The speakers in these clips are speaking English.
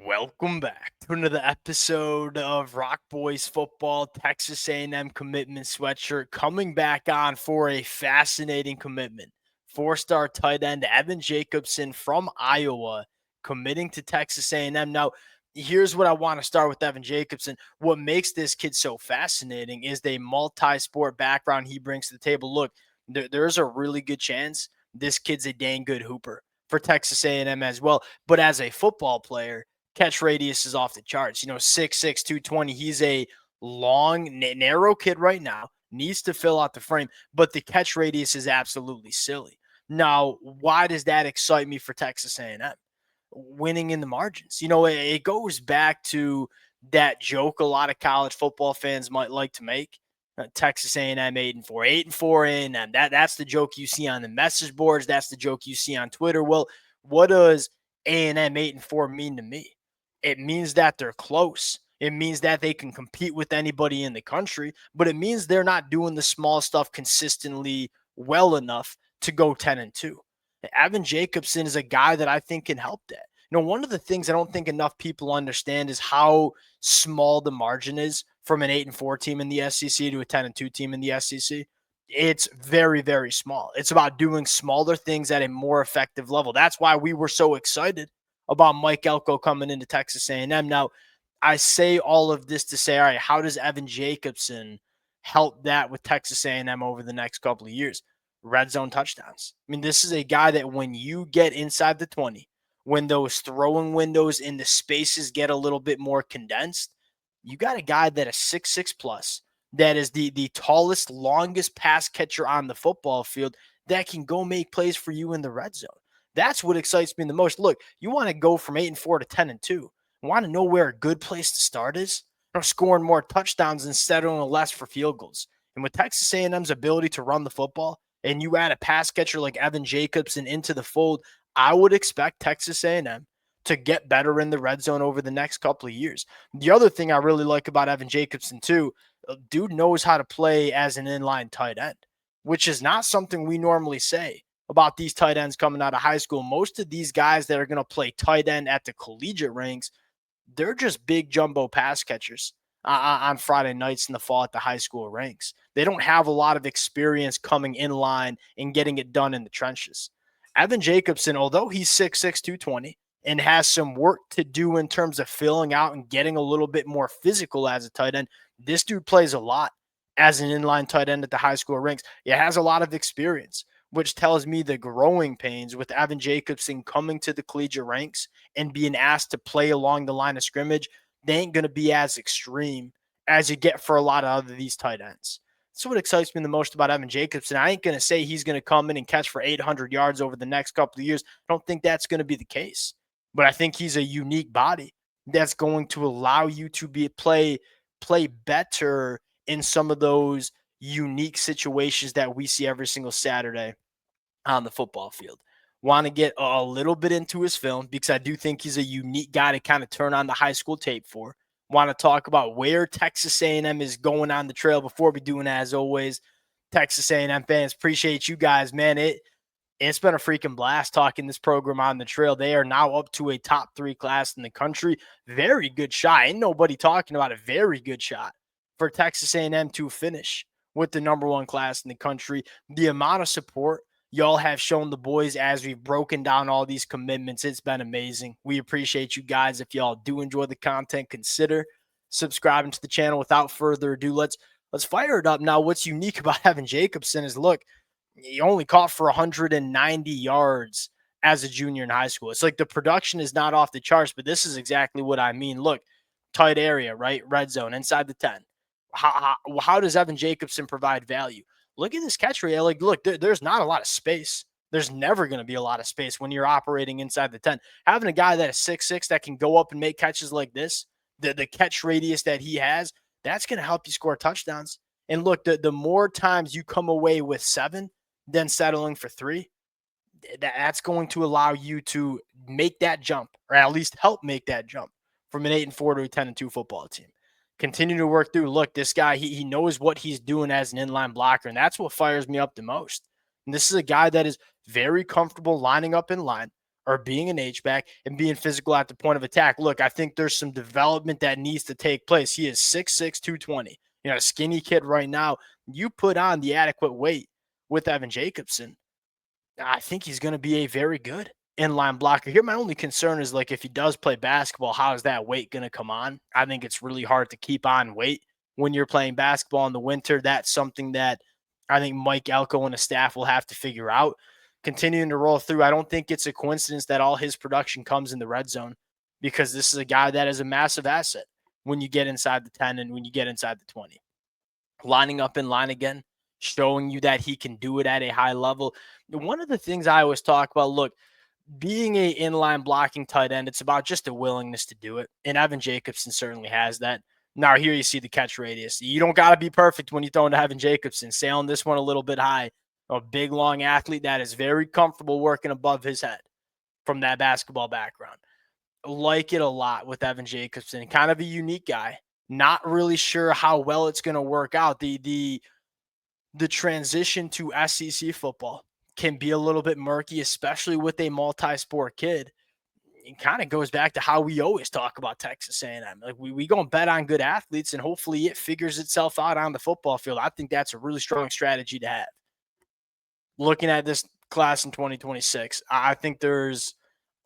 Welcome back to another episode of Rock Boys Football. Texas A&M commitment sweatshirt coming back on for a fascinating commitment. Four-star tight end Evan Jacobson from Iowa committing to Texas A&M. Now, here's what I want to start with Evan Jacobson. What makes this kid so fascinating is the multi-sport background he brings to the table. Look, there's a really good chance this kid's a dang good hooper for Texas A&M as well. But as a football player, catch radius is off the charts. 6'6", 220. He's a long, narrow kid right now, needs to fill out the frame, but the catch radius is absolutely silly. Now, why does that excite me for Texas A&M? Winning in the margins. It goes back to that joke a lot of college football fans might like to make. Texas A&M 8-4, 8-4 A&M. That's the joke you see on the message boards. That's the joke you see on Twitter. Well, what does A&M 8-4 mean to me? It means that they're close. It means that they can compete with anybody in the country, but it means they're not doing the small stuff consistently well enough to go 10-2. Evan Jacobson is a guy that I think can help that. One of the things I don't think enough people understand is how small the margin is from an 8-4 team in the SEC to a 10-2 team in the SEC. It's very, very small. It's about doing smaller things at a more effective level. That's why we were so excited about Mike Elko coming into Texas A&M. Now, I say all of this to say, all right, how does Evan Jacobson help that with Texas A&M over the next couple of years? Red zone touchdowns. I mean, this is a guy that when you get inside the 20, when those throwing windows in the spaces get a little bit more condensed, you got a guy that is 6'6 plus, that is the tallest, longest pass catcher on the football field that can go make plays for you in the red zone. That's what excites me the most. Look, you want to go from 8-4 to 10-2. Want to know where a good place to start is? Scoring more touchdowns and settling less for field goals. And with Texas A&M's ability to run the football, and you add a pass catcher like Evan Jacobson into the fold, I would expect Texas A&M to get better in the red zone over the next couple of years. The other thing I really like about Evan Jacobson too, dude knows how to play as an inline tight end, which is not something we normally say about these tight ends coming out of high school. Most of these guys that are going to play tight end at the collegiate ranks, they're just big jumbo pass catchers on Friday nights in the fall at the high school ranks. They don't have a lot of experience coming in line and getting it done in the trenches. Evan Jacobson, although he's 6'6", 220, and has some work to do in terms of filling out and getting a little bit more physical as a tight end, this dude plays a lot as an inline tight end at the high school ranks. He has a lot of experience, which tells me the growing pains with Evan Jacobson coming to the collegiate ranks and being asked to play along the line of scrimmage, they ain't going to be as extreme as you get for a lot of these tight ends. That's what excites me the most about Evan Jacobson. I ain't going to say he's going to come in and catch for 800 yards over the next couple of years. I don't think that's going to be the case. But I think he's a unique body that's going to allow you to play better in some of those unique situations that we see every single Saturday on the football field. Want to get a little bit into his film because I do think he's a unique guy to kind of turn on the high school tape for. Want to talk about where Texas A&M is going on the trail before we do, and as always, Texas A&M fans, appreciate you guys, man. It's been a freaking blast talking this program on the trail. They are now up to a top 3 class in the country. Very good shot. Ain't nobody talking about a very good shot for Texas A&M to finish with the number 1 class in the country. The amount of support y'all have shown the boys as we've broken down all these commitments, it's been amazing. We appreciate you guys. If y'all do enjoy the content, consider subscribing to the channel. Without further ado, let's fire it up. Now, what's unique about Evan Jacobson is, look, he only caught for 190 yards as a junior in high school. It's like the production is not off the charts, but this is exactly what I mean. Look, tight area, right? Red zone, inside the 10. How does Evan Jacobson provide value? Look at this catch rate. Like, look, there's not a lot of space. There's never going to be a lot of space when you're operating inside the 10. Having a guy that is 6'6" that can go up and make catches like this, the catch radius that he has, that's going to help you score touchdowns. And look, the more times you come away with 7 than settling for 3, that's going to allow you to make that jump, or at least help make that jump from an 8-4 to a 10-2 football team. Continue to work through. Look, this guy, he knows what he's doing as an inline blocker, and that's what fires me up the most. And this is a guy that is very comfortable lining up in line, or being an H-back and being physical at the point of attack. Look, I think there's some development that needs to take place. He is 6'6", 220. A skinny kid right now. You put on the adequate weight with Evan Jacobson, I think he's going to be a very good inline blocker. Here, my only concern is like if he does play basketball, how is that weight going to come on? I think it's really hard to keep on weight when you're playing basketball in the winter. That's something that I think Mike Elko and the staff will have to figure out. Continuing to roll through, I don't think it's a coincidence that all his production comes in the red zone, because this is a guy that is a massive asset when you get inside the 10 and when you get inside the 20. Lining up in line again, showing you that he can do it at a high level. One of the things I always talk about, look, being a inline blocking tight end, it's about just a willingness to do it. And Evan Jacobson certainly has that. Now, here you see the catch radius. You don't got to be perfect when you throw into Evan Jacobson. Sailing this one a little bit high. A big, long athlete that is very comfortable working above his head from that basketball background. Like it a lot with Evan Jacobson. Kind of a unique guy. Not really sure how well it's going to work out. The transition to SEC football can be a little bit murky, especially with a multi-sport kid. It kind of goes back to how we always talk about Texas A&M. Like we go and bet on good athletes, and hopefully it figures itself out on the football field. I think that's a really strong strategy to have. Looking at this class in 2026, I think there's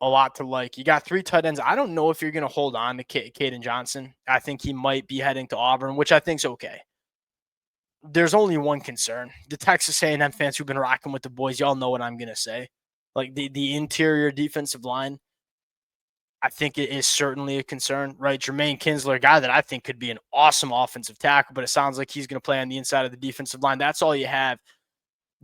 a lot to like. You got 3 tight ends. I don't know if you're going to hold on to Caden Johnson. I think he might be heading to Auburn, which I think is okay. There's only one concern. The Texas A&M fans who've been rocking with the boys, y'all know what I'm going to say. Like the interior defensive line, I think it is certainly a concern, right? Jermaine Kinsler, a guy that I think could be an awesome offensive tackle, but it sounds like he's going to play on the inside of the defensive line. That's all you have.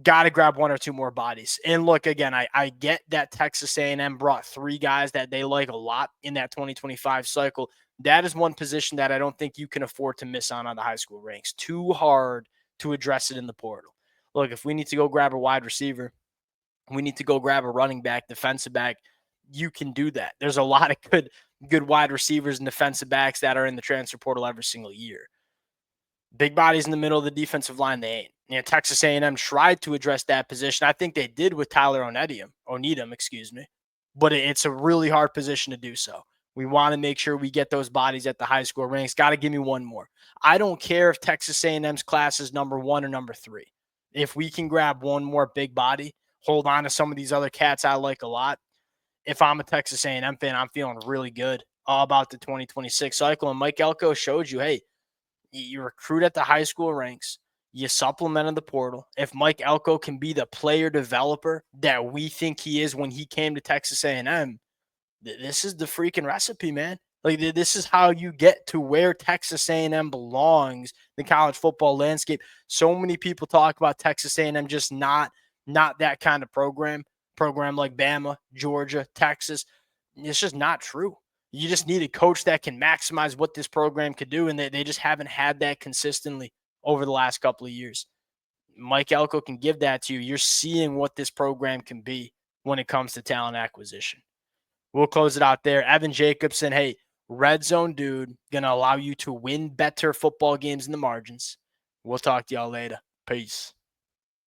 Got to grab 1 or 2 more bodies. And look, again, I get that Texas A&M brought 3 guys that they like a lot in that 2025 cycle. That is one position that I don't think you can afford to miss on the high school ranks. Too hard to address it in the portal. Look, if we need to go grab a wide receiver, we need to go grab a running back, defensive back, you can do that. There's a lot of good wide receivers and defensive backs that are in the transfer portal every single year. Big bodies in the middle of the defensive line, they ain't. Texas A&M tried to address that position. I think they did with Tyler Oneidem, but it's a really hard position to do so. We want to make sure we get those bodies at the high school ranks. Got to give me 1 more. I don't care if Texas A&M's class is number 1 or number 3. If we can grab 1 more big body, hold on to some of these other cats I like a lot. If I'm a Texas A&M fan, I'm feeling really good about the 2026 cycle. And Mike Elko showed you, hey, you recruit at the high school ranks. You supplemented the portal. If Mike Elko can be the player developer that we think he is when he came to Texas A&M, this is the freaking recipe, man. Like this is how you get to where Texas A&M belongs in the college football landscape. So many people talk about Texas A&M just not that kind of program like Bama, Georgia, Texas. It's just not true. You just need a coach that can maximize what this program could do, and they just haven't had that consistently over the last couple of years. Mike Elko can give that to you. You're seeing what this program can be when it comes to talent acquisition. We'll close it out there. Evan Jacobson, hey, red zone dude, going to allow you to win better football games in the margins. We'll talk to y'all later. Peace.